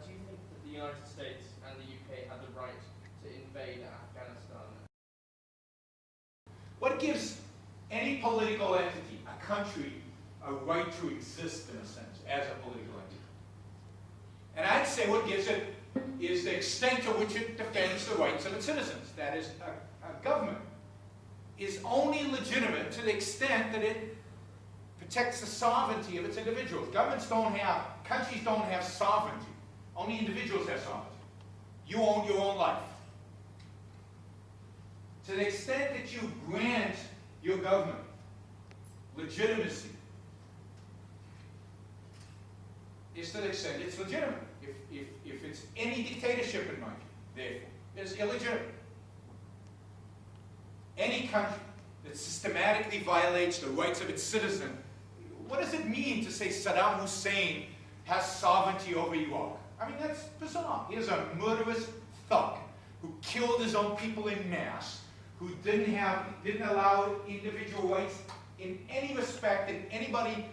do you think that the United States and the UK had the right to invade Afghanistan? What gives any political entity, a country, a right to exist in a sense, as a political entity? And I'd say what gives it is the extent to which it defends the rights of its citizens. That is, a government is only legitimate to the extent that it protects the sovereignty of its individuals. Countries don't have sovereignty. Only individuals have sovereignty. You own your own life. To the extent that you grant your government legitimacy, is to the extent it's legitimate. If it's any dictatorship in my view, therefore, it's illegitimate. Any country that systematically violates the rights of its citizen, what does it mean to say Saddam Hussein has sovereignty over Iraq? I mean, that's bizarre. He is a murderous thug who killed his own people in mass, who didn't allow individual rights in any respect, and anybody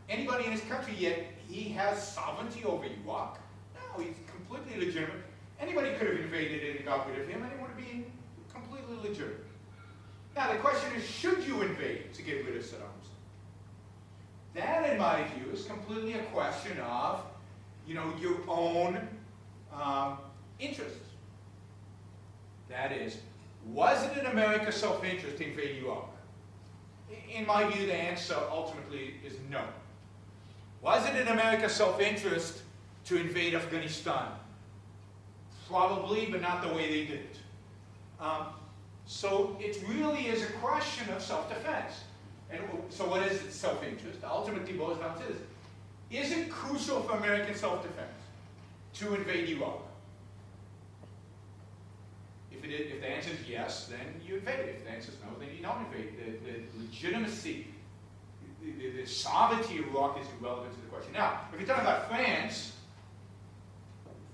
in his country, yet he has sovereignty over Iraq. No, he's completely legitimate. Anybody could have invaded it and got rid of him, and it would have been completely legitimate. Now the question is, should you invade to get rid of Saddam Hussein? That, in my view, is completely a question of, your own interests. That is, was it in America's self-interest to invade Iraq? In my view, the answer ultimately is no. Was it in America's self-interest to invade Afghanistan? Probably, but not the way they did it. So it really is a question of self-defense. And so what is its self-interest? Ultimately boils down to this. Is it crucial for American self-defense to invade Iraq? If the answer is yes, then you invade it. If the answer is no, then you don't invade. The legitimacy, the sovereignty of Iraq is irrelevant to the question. Now, if you're talking about France,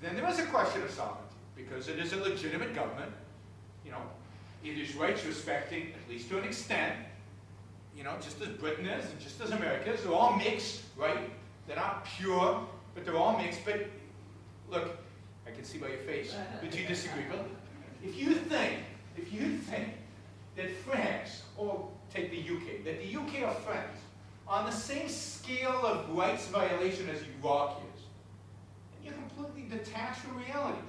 then there is a question of sovereignty, because it is a legitimate government. It is rights respecting, at least to an extent, just as Britain is, and just as America is. They're all mixed, right? They're not pure, but they're all mixed. But look, I can see by your face that you disagree. But if you think that France, or take the UK, that the UK or France, on the same scale of rights violation as Iraq is, then you're completely detached from reality.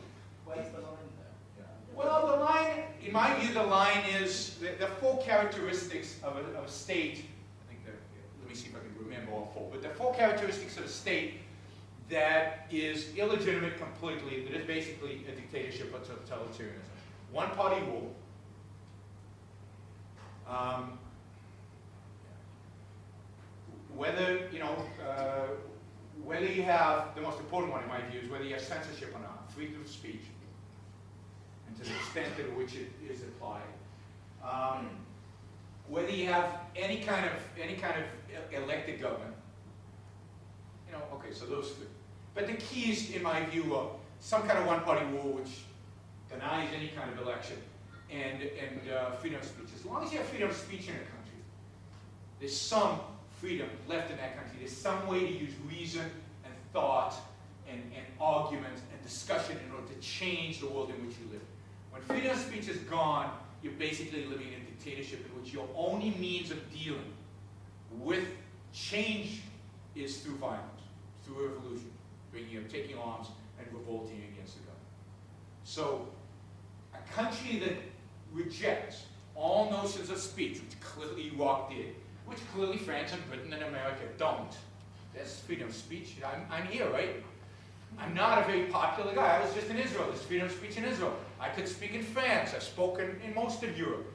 Where's the line there? Well, the line, in my view, the line is the four characteristics of a state. I think let me see if I can remember all four. But the four characteristics of a state that is illegitimate completely, that is basically a dictatorship or totalitarianism. One-party rule. Whether you have, the most important one in my view is whether you have censorship or not, freedom of speech, and to the extent to which it is applied. Whether you have any kind of elected government. Okay, so those three. But the keys, in my view, are some kind of one-party rule which denies any kind of election, and freedom of speech. As long as you have freedom of speech in a country, there's some freedom left in that country. There's some way to use reason and thought and argument and discussion in order to change the world in which you live. When freedom of speech is gone, you're basically living in a dictatorship in which your only means of dealing with change is through violence, through revolution, taking arms and revolting against the government. So, a country that rejects all notions of speech, which clearly Iraq did, which clearly France and Britain and America don't. That's freedom of speech. I'm here, right? I'm not a very popular guy. I was just in Israel. There's freedom of speech in Israel. I could speak in France. I've spoken in most of Europe.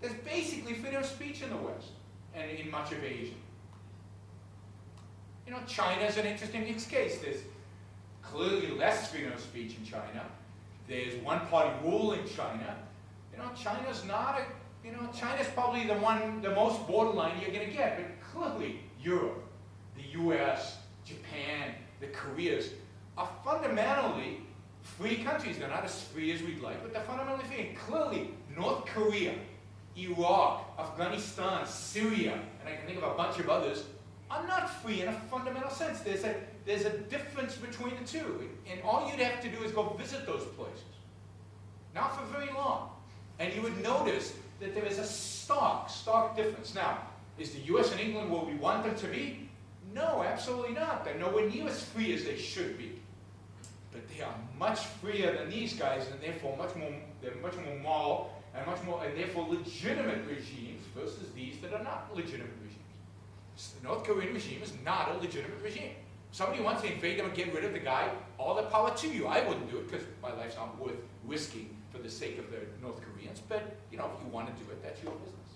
There's basically freedom of speech in the West and in much of Asia. China's an interesting mixed case. There's clearly less freedom of speech in China. There's one-party rule in China. China's not a, China's probably the most borderline you're going to get. But clearly, Europe, the U.S., Japan, the Koreas are fundamentally free countries. They're not as free as we'd like, but they're fundamentally free. And clearly, North Korea, Iraq, Afghanistan, Syria, and I can think of a bunch of others, are not free in a fundamental sense. There's a there's a difference between the two. And all you'd have to do is go visit those places. Not for very long. And you would notice that there is a stark difference. Now, is the US and England where we want them to be? No, absolutely not. They're nowhere near as free as they should be. But they are much freer than these guys, and therefore they're much more moral and and therefore legitimate regimes versus these that are not legitimate regimes. The North Korean regime is not a legitimate regime. Somebody wants to invade them and get rid of the guy, all the power to you. I wouldn't do it because my life's not worth risking for the sake of the North Koreans. But, you know, if you want to do it, that's your business.